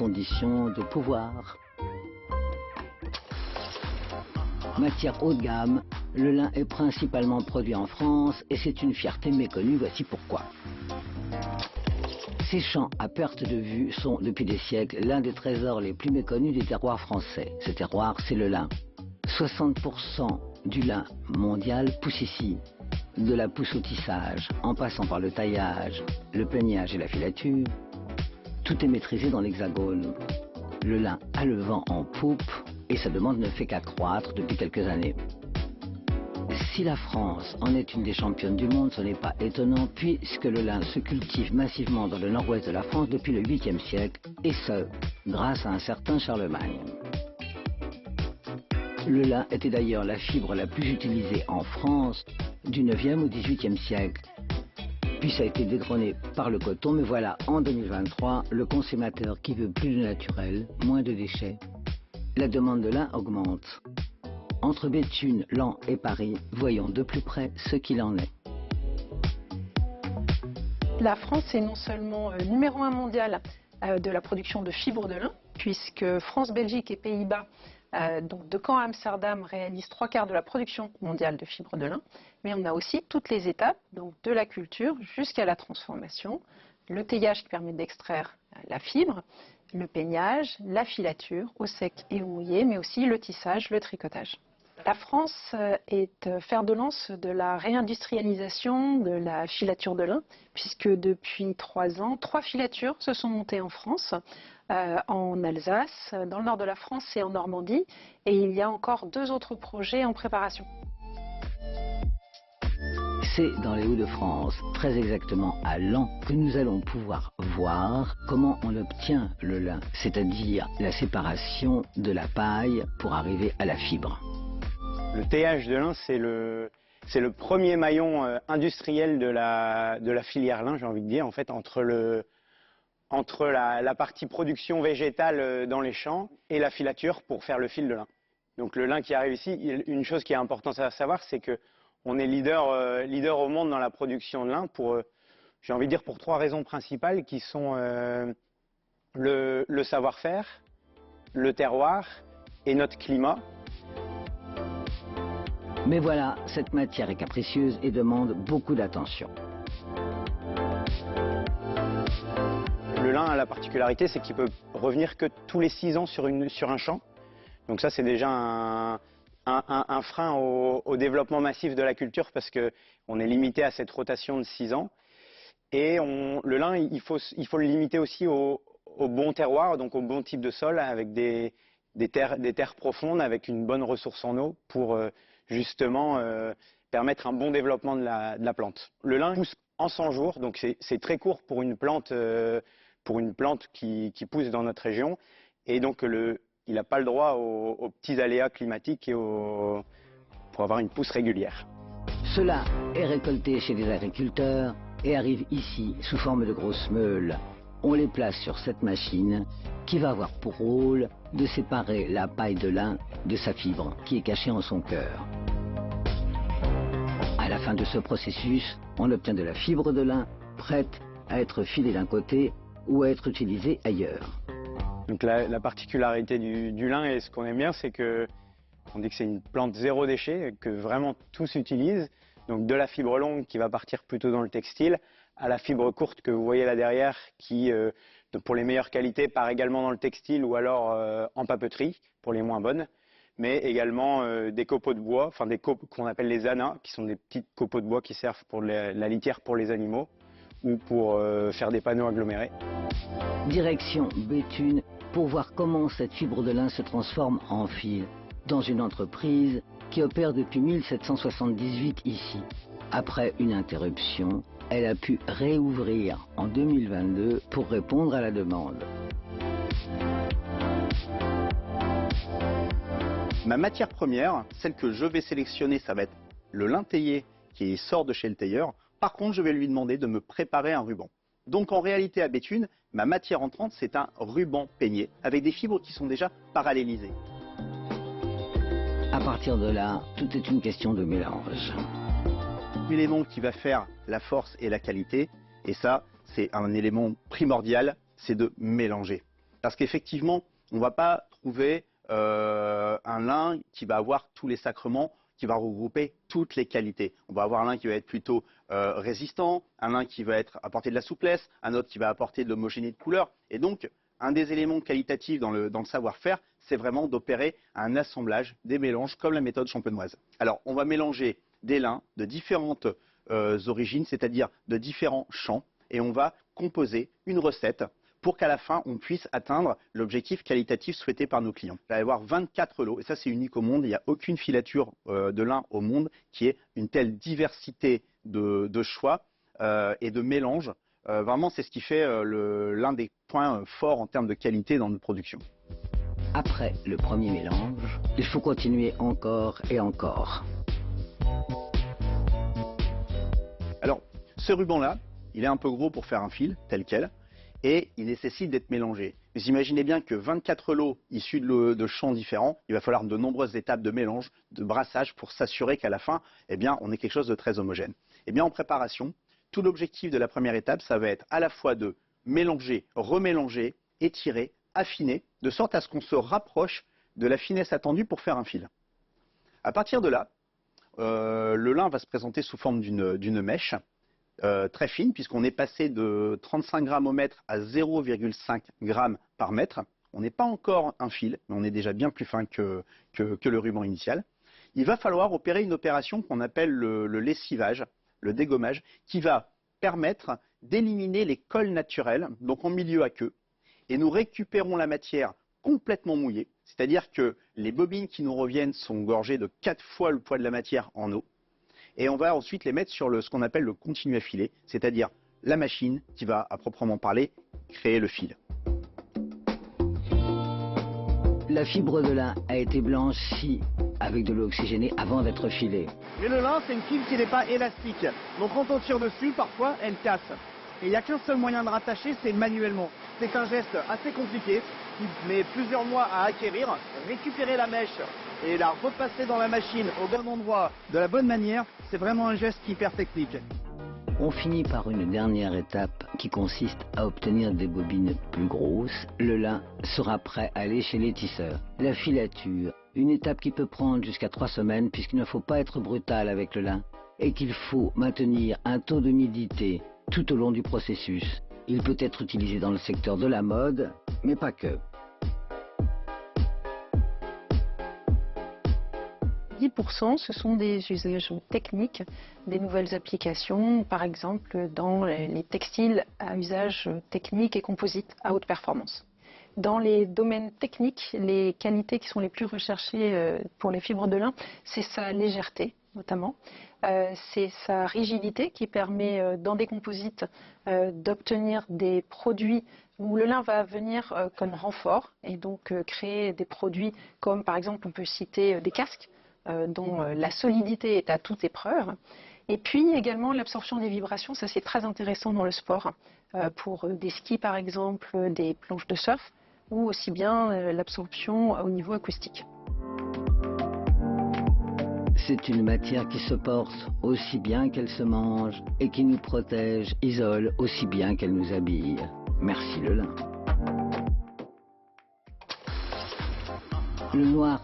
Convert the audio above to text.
condition de pouvoir. Matière haut de gamme, le lin est principalement produit en France et c'est une fierté méconnue, voici pourquoi. Ces champs à perte de vue sont, depuis des siècles, l'un des trésors les plus méconnus des terroirs français. Ce terroir, c'est le lin. 60% du lin mondial pousse ici. De la pousse au tissage, en passant par le taillage, le peignage et la filature, tout est maîtrisé dans l'Hexagone. Le lin a le vent en poupe et sa demande ne fait qu'accroître depuis quelques années. Si la France en est une des championnes du monde, ce n'est pas étonnant puisque le lin se cultive massivement dans le nord-ouest de la France depuis le 8e siècle, et ce, grâce à un certain Charlemagne. Le lin était d'ailleurs la fibre la plus utilisée en France du 9e au 18e siècle. Puis ça a été détrôné par le coton, mais voilà, en 2023, le consommateur qui veut plus de naturel, moins de déchets. La demande de lin augmente. Entre Béthune, Laon et Paris, voyons de plus près ce qu'il en est. La France est non seulement numéro 1 mondial de la production de fibres de lin, puisque France, Belgique et Pays-Bas, donc de Caen à Amsterdam, réalisent 3/4 de la production mondiale de fibres de lin, mais on a aussi toutes les étapes, donc de la culture jusqu'à la transformation, le teillage qui permet d'extraire la fibre, le peignage, la filature au sec et au mouillé, mais aussi le tissage, le tricotage. La France est fer de lance de la réindustrialisation de la filature de lin, puisque depuis 3 ans, 3 filatures se sont montées en France, en Alsace, dans le nord de la France et en Normandie, et il y a encore 2 autres projets en préparation. C'est dans les Hauts-de-France, très exactement à Laon, que nous allons pouvoir voir comment on obtient le lin, c'est-à-dire la séparation de la paille pour arriver à la fibre. Le teillage de lin, c'est le premier maillon industriel de la filière lin, j'ai envie de dire, en fait, entre la partie production végétale dans les champs et la filature pour faire le fil de lin. Donc le lin qui arrive ici, une chose qui est importante à savoir, c'est que on est leader au monde dans la production de lin pour, j'ai envie de dire, pour 3 raisons principales qui sont le savoir-faire, le terroir et notre climat. Mais voilà, cette matière est capricieuse et demande beaucoup d'attention. Le lin a la particularité, c'est qu'il peut revenir que tous les 6 ans sur un champ. Donc ça, c'est déjà un frein au développement massif de la culture parce qu'on est limité à cette rotation de 6 ans. Et le lin, il faut le limiter aussi au bon terroir, donc au bon type de sol, avec des terres profondes, avec une bonne ressource en eau pour justement permettre un bon développement de la plante. Le lin pousse en 100 jours, donc c'est très court pour une plante qui pousse dans notre région. Et donc il n'a pas le droit aux petits aléas climatiques et pour avoir une pousse régulière. Cela est récolté chez des agriculteurs et arrive ici sous forme de grosses meules. On les place sur cette machine qui va avoir pour rôle de séparer la paille de lin de sa fibre qui est cachée en son cœur. À la fin de ce processus, on obtient de la fibre de lin prête à être filée d'un côté ou à être utilisée ailleurs. Donc la particularité du lin et ce qu'on aime bien, c'est qu'on dit que c'est une plante 0 déchet, que vraiment tout s'utilise. Donc de la fibre longue qui va partir plutôt dans le textile, à la fibre courte que vous voyez là derrière qui, pour les meilleures qualités, part également dans le textile ou alors en papeterie pour les moins bonnes. Mais également des copeaux de bois, enfin des copeaux qu'on appelle les anas, qui sont des petits copeaux de bois qui servent pour la litière pour les animaux ou pour faire des panneaux agglomérés. Direction Béthune pour voir comment cette fibre de lin se transforme en fil dans une entreprise qui opère depuis 1778 ici. Après une interruption, elle a pu réouvrir en 2022 pour répondre à la demande. Ma matière première, celle que je vais sélectionner, ça va être le lin taillé qui sort de chez le tailleur. Par contre, je vais lui demander de me préparer un ruban. Donc en réalité à Béthune, ma matière entrante, c'est un ruban peigné avec des fibres qui sont déjà parallélisées. À partir de là, tout est une question de mélange. L'élément qui va faire la force et la qualité, et ça, c'est un élément primordial, c'est de mélanger. Parce qu'effectivement, on ne va pas trouver un lin qui va avoir tous les sacrements, qui va regrouper toutes les qualités. On va avoir un lin qui va être plutôt résistant, un lin qui va apporter de la souplesse, un autre qui va apporter de l'homogénéité de couleur. Et donc, un des éléments qualitatifs dans le savoir-faire, c'est vraiment d'opérer un assemblage, des mélanges, comme la méthode champenoise. Alors, on va mélanger des lins de différentes origines, c'est-à-dire de différents champs, et on va composer une recette pour qu'à la fin, on puisse atteindre l'objectif qualitatif souhaité par nos clients. Il va y avoir 24 lots, et ça c'est unique au monde, il n'y a aucune filature de lin au monde qui ait une telle diversité de choix et de mélanges. Vraiment, c'est ce qui fait l'un des points forts en termes de qualité dans notre production. Après le premier mélange, il faut continuer encore et encore. Alors, ce ruban-là, il est un peu gros pour faire un fil, tel quel, et il nécessite d'être mélangé. Vous imaginez bien que 24 lots issus de champs différents, il va falloir de nombreuses étapes de mélange, de brassage pour s'assurer qu'à la fin, eh bien, on ait quelque chose de très homogène. Eh bien, en préparation, tout l'objectif de la première étape, ça va être à la fois de mélanger, remélanger, étirer, affiner, de sorte à ce qu'on se rapproche de la finesse attendue pour faire un fil. À partir de là, le lin va se présenter sous forme d'une mèche très fine, puisqu'on est passé de 35 grammes au mètre à 0,5 grammes par mètre. On n'est pas encore un fil, mais on est déjà bien plus fin que le ruban initial. Il va falloir opérer une opération qu'on appelle le lessivage, le dégommage, qui va permettre d'éliminer les cols naturels, donc en milieu aqueux, et nous récupérons la matière complètement mouillée, c'est-à-dire que les bobines qui nous reviennent sont gorgées de 4 fois le poids de la matière en eau, et on va ensuite les mettre sur ce qu'on appelle le continu à filer, c'est-à-dire la machine qui va, à proprement parler, créer le fil. La fibre de lin a été blanchie avec de l'eau oxygénée avant d'être filée. Mais le lin, c'est une fibre qui n'est pas élastique. Donc quand on tire dessus, parfois, elle casse. Et il n'y a qu'un seul moyen de rattacher, c'est manuellement. C'est un geste assez compliqué, qui met plusieurs mois à acquérir. Récupérer la mèche et la repasser dans la machine au bon endroit, de la bonne manière, c'est vraiment un geste hyper technique. On finit par une dernière étape qui consiste à obtenir des bobines plus grosses. Le lin sera prêt à aller chez les tisseurs. La filature, une étape qui peut prendre jusqu'à 3 semaines puisqu'il ne faut pas être brutal avec le lin et qu'il faut maintenir un taux d'humidité tout au long du processus. Il peut être utilisé dans le secteur de la mode, mais pas que. 10%, ce sont des usages techniques, des nouvelles applications, par exemple dans les textiles à usage technique et composite à haute performance. Dans les domaines techniques, les qualités qui sont les plus recherchées pour les fibres de lin, c'est sa légèreté notamment, c'est sa rigidité qui permet dans des composites d'obtenir des produits où le lin va venir comme renfort et donc créer des produits comme par exemple on peut citer des casques dont la solidité est à toute épreuve. Et puis également l'absorption des vibrations, ça c'est très intéressant dans le sport, pour des skis par exemple, des planches de surf, ou aussi bien l'absorption au niveau acoustique. C'est une matière qui se porte aussi bien qu'elle se mange et qui nous protège, isole aussi bien qu'elle nous habille. Merci le lin. Le noir